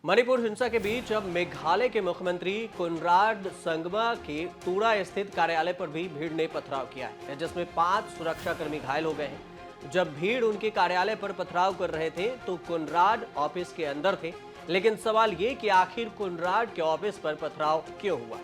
मणिपुर हिंसा के बीच अब मेघालय के मुख्यमंत्री कोनराड संगमा के तुरा स्थित कार्यालय पर भी भीड़ ने पथराव किया है, जिसमें 5 सुरक्षाकर्मी घायल हो गए हैं। जब भीड़ उनके कार्यालय पर पथराव कर रहे थे तो कोनराड ऑफिस के अंदर थे, लेकिन सवाल ये कि आखिर कोनराड के ऑफिस पर पथराव क्यों हुआ,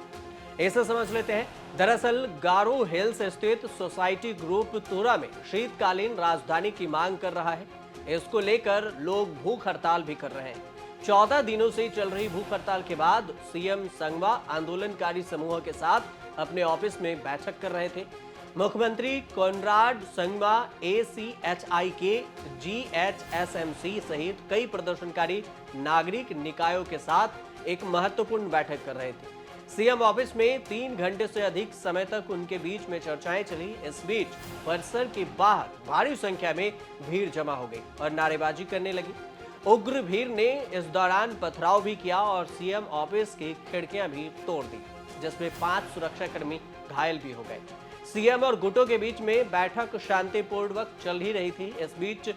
इसे समझ लेते हैं। दरअसल गारो हिल्स स्थित सोसाइटी ग्रुप तुरा में शीतकालीन राजधानी की मांग कर रहा है। इसको लेकर लोग भूख हड़ताल भी कर रहे हैं। 14 दिनों से चल रही भूख हड़ताल के बाद सीएम संगमा आंदोलनकारी समूह के साथ अपने ऑफिस में बैठक कर रहे थे। मुख्यमंत्री कोनराड संगमा ACHI के GHSMC सहित कई प्रदर्शनकारी नागरिक निकायों के साथ एक महत्वपूर्ण बैठक कर रहे थे। सीएम ऑफिस में 3 घंटे से अधिक समय तक उनके बीच में चर्चाएं चली। इस बीच परिसर के बाहर भारी संख्या में भीड़ जमा हो गई और नारेबाजी करने लगी। उग्र भीड़ ने इस दौरान पथराव भी किया और सीएम ऑफिस की खिड़कियां भी तोड़ दी, जिसमें 5 सुरक्षाकर्मी घायल भी हो गए। सीएम और गुटों के बीच में बैठक शांतिपूर्वक चल ही रही थी। इस बीच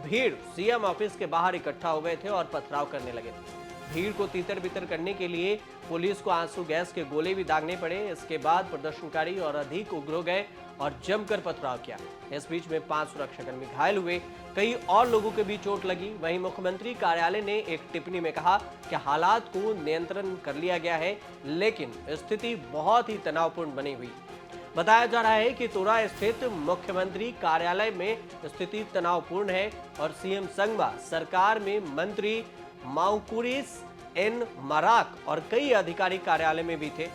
भीड़ सीएम ऑफिस के बाहर इकट्ठा हो गए थे और पथराव करने लगे थे। भीड़ को तीतर बितर करने के लिए पुलिस को आंसू गैस के गोले भी दागने पड़े। इसके बाद प्रदर्शनकारी और अधिक उग्र हो गए और जमकर पथराव किया। इस बीच में 5 सुरक्षाकर्मी घायल हुए, कई और लोगों के भी चोट लगी। वहीं मुख्यमंत्री कार्यालय ने एक टिप्पणी में कहा कि हालात को नियंत्रण कर लिया गया है, लेकिन स्थिति बहुत ही तनावपूर्ण बनी हुई। बताया जा रहा है कि तुरा स्थित मुख्यमंत्री कार्यालय में स्थिति तनावपूर्ण है और सीएम संगमा सरकार में मंत्री माउकुरिस एन मराक और कई अधिकारी कार्यालय में भी थे।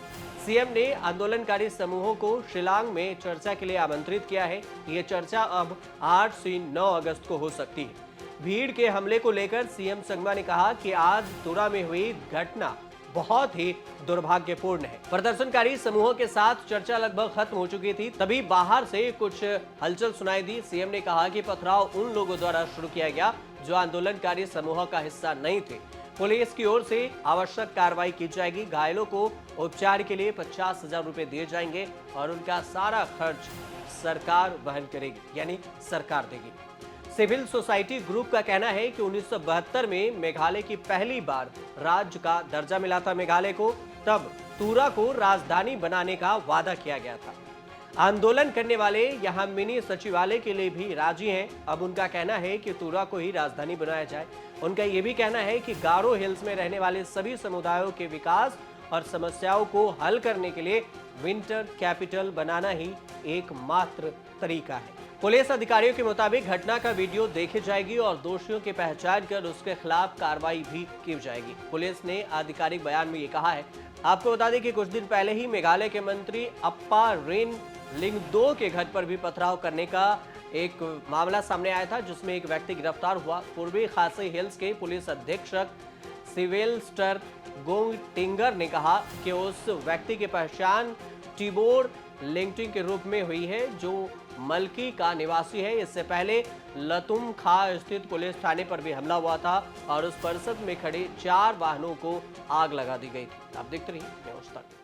सीएम ने आंदोलनकारी समूहों को शिलांग में चर्चा के लिए आमंत्रित किया है। ये चर्चा अब 8 से 9 अगस्त को हो सकती है। भीड़ के हमले को लेकर सीएम संगमा ने कहा कि आज तुरा में हुई घटना बहुत ही दुर्भाग्यपूर्ण है। प्रदर्शनकारी समूहों के साथ चर्चा लगभग खत्म हो चुकी थी, तभी बाहर से कुछ हलचल सुनाई दी। सीएम ने कहा कि पथराव उन लोगों द्वारा शुरू किया गया जो आंदोलनकारी समूह का हिस्सा नहीं थे। पुलिस की ओर से आवश्यक कार्रवाई की जाएगी। घायलों को उपचार के लिए 50,000 रुपए दिए जाएंगे और उनका सारा खर्च सरकार वहन करेगी, यानी सरकार देगी। सिविल सोसाइटी ग्रुप का कहना है कि 1972 में मेघालय की पहली बार राज्य का दर्जा मिला था मेघालय को, तब तुरा को राजधानी बनाने का वादा किया गया था। आंदोलन करने वाले यहां मिनी सचिवालय के लिए भी राजी हैं। अब उनका कहना है कि तुरा को ही राजधानी बनाया जाए। उनका यह भी कहना है कि गारो हिल्स में रहने वाले सभी समुदायों के विकास और समस्याओं को हल करने के लिए विंटर कैपिटल बनाना ही एकमात्र तरीका है। पुलिस अधिकारियों के मुताबिक घटना का वीडियो देखी जाएगी और दोषियों की पहचान कर उसके खिलाफ कार्रवाई भी की जाएगी। पुलिस ने आधिकारिक बयान में ये कहा है। आपको बता दें कि कुछ दिन पहले ही मेघालय के मंत्री अप्पा रेन लिंगदो के घर पर भी पथराव करने का एक मामला सामने आया था, जिसमें एक व्यक्ति गिरफ्तार हुआ। पूर्वी खासी हिल्स के पुलिस अधीक्षक सिवेल्स्टर गोंग टिंगर ने कहा कि उस व्यक्ति की पहचान टिबोर लिंगटिंग के रूप में हुई है, जो मलकी का निवासी है। इससे पहले लतुम खा स्थित पुलिस थाने पर भी हमला हुआ था और उस परिसर में खड़े 4 वाहनों को आग लगा दी गई थी। आप देखते रहिए न्यूज़ तक।